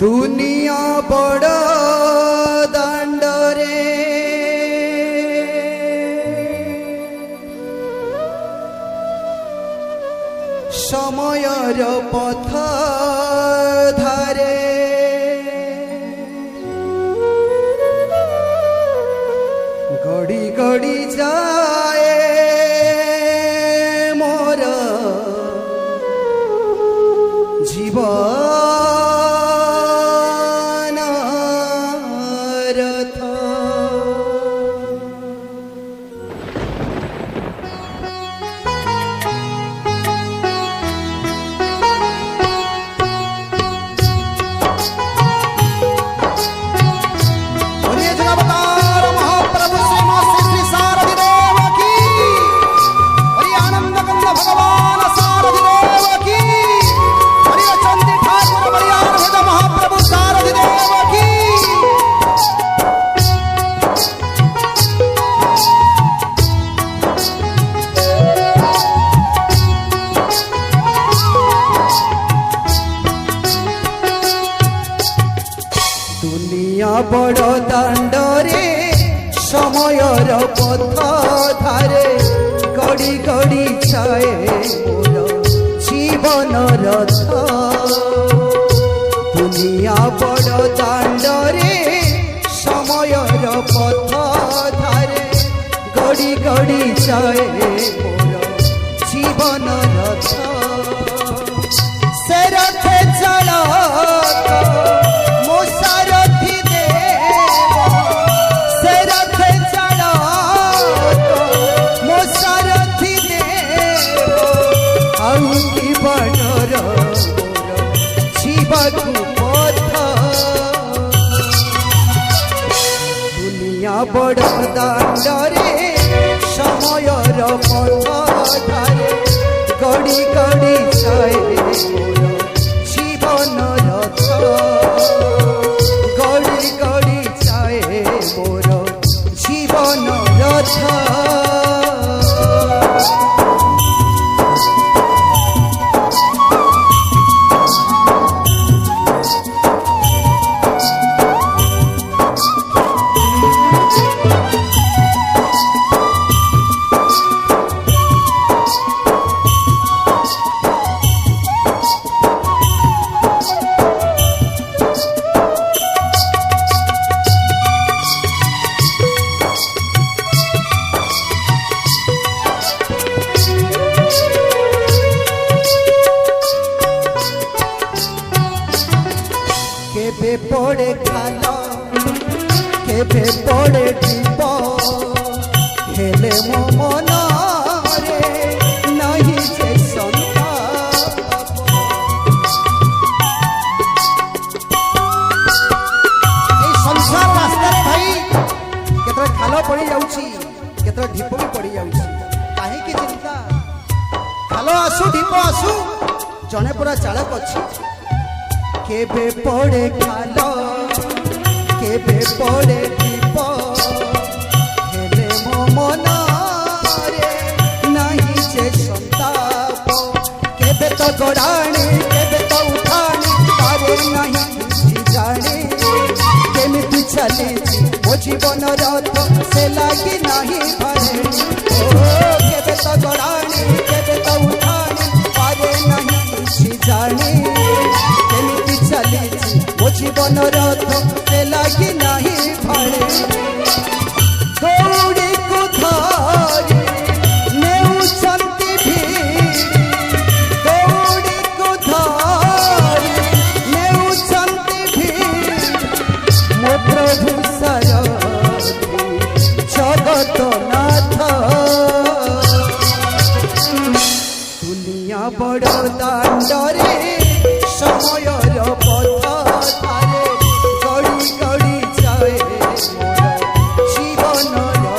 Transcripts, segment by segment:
दुनिया बड़ दांडरे समयर पथ धारे गड़ी गड़ी जाए मोर जीवन रथ। दुनिया बड़ दांडरे समयर पथ धारे गड़ी गड़ी जाए मोर जीवन रथ। दुनिया बड़ दांडरे समयर पथ धारे गड़ी गड़ी जाए मोर जीवन रथ। से रथे चालक मो सारथी देव, से रथे चालक मो सारथी देव, आउ कि बाटर मोर जीवाकु पथ। दुनिया बड़ दांडरे समयर पथ धारे गड़ी गड़ी जाए मोर जीवन रथ। गड़ी गड़ी जाए मोर जीवन रथ। केबे पड़े खाला केबे पड़े ढीप हेले मो मन रे नहीं जे संताप। संसार रास्ता भाई केतरा खाला पड़ी जाउची केतरा ढीप भी पड़ी जाउची काहे की चिंता। खाला आसु ढीप आसु जने पूरा चालक अछि। केबे पड़े खाल केबे पड़े दीप हेले मो मन रे नहीं जे संताप। केबे तो गड़ाणी केबे तो उठाणी तारे नहीं किसी जाने। केमिति चली मो जीवन रथ से लागी नहीं भरे। केबे तो गड़ाणी केबे तो उठाणी तारे नहीं किसी जाने। मो जीवन रथ से लागी नहीं भाड़े। दौड़ी को धारी नेउचंती भीड़, दौड़ी को धारी नेउचंती भीड़। मो प्रभु सारथी जगत नाथ। दुनिया बड़ दांडरे समयर पथ धारे गड़ी गड़ी जाए मोर जीवन रथ।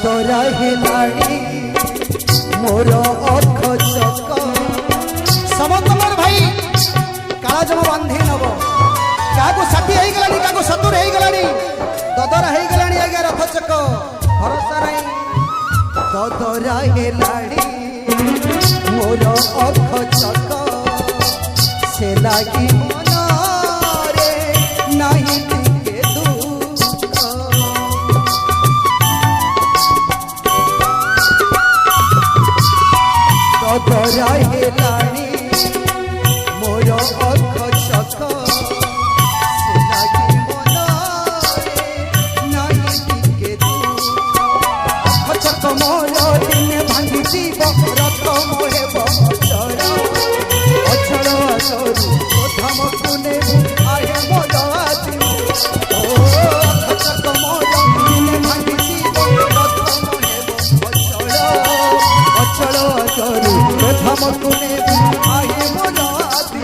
ददरा हेलाणी मोर अख चक समस्त मोर भाई काला जमा बांधी नब क्या 60 हो गलानी क्या 70 हो गलानी ददरा हो गलानी आज्ञा रथ चक भरोसा नहीं ददरा हेलाणी मोर अख चक से लागी मन रे नहीं टिके दुख ददरा हेलाणी मोर अख चक से लागी मन रे नहीं टिके दुख अख चक मोर दिन भांगी जीव रथ मोहे बचर अचल अचरू धमकु नेबु आहे मोर आदि ओ अख चक मोर दिन भांगी जीव रथ मोहे बचर अचल अचरू धमकु नेबु आहे मोर आदि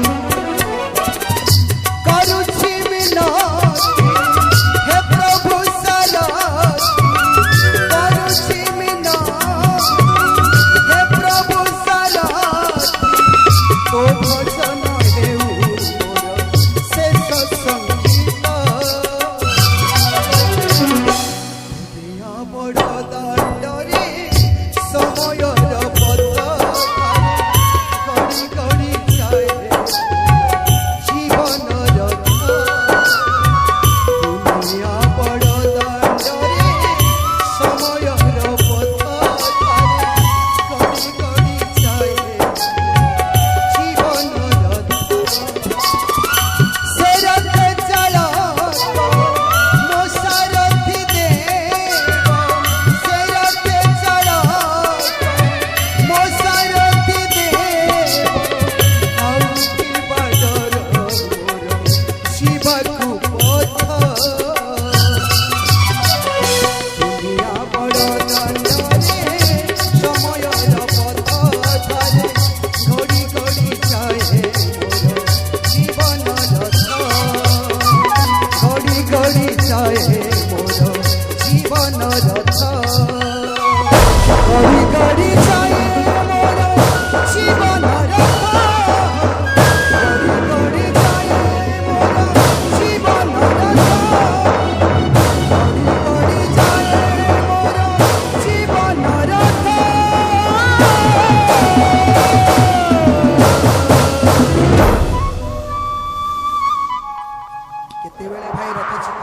करूछि मिनती हे प्रभु सरस्वती करूछि मिनती हे प्रभु सरस्वती तो भजन हेउ मोर शेष संगीत दुनिया बड़ दांडरे समयर पथ गड़ी गड़ी जाए जीवन रथ दुनिया बड़ दांडरे समयर पथ गड़ी गड़ी जाए जीवन रथ से रथ चालक मो सारथी देव से रथ चालक मो सारथी देव आउ की बाडर मोर शिवकु पथ दुनिया बड़ दांडरे समयर पथ धारे गड़ी गड़ी जाए मोर जीवन रथ गड़ी गड़ी जाए मोर जीवन रथ गड़ी गड़ी जाए मोर जीवन रथ गड़ी गड़ी जाए मोर जीवन रथ गड़ी गड़ी जाए मोर जीवन रथ केते बेले भाई रथ चक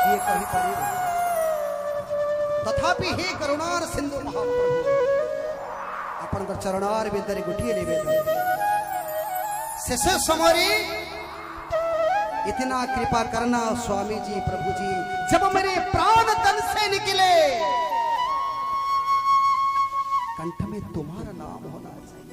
किए कहि परिबे तथापि हे करुणार सिंधु महाप्रभु आपन चरणार भीतर गोटिए निवेदन शेष समय इतना कृपा करना स्वामी जी प्रभु जी जब मेरे प्राण तन से निकले कंठ में तुम्हारा नाम होना चाहिए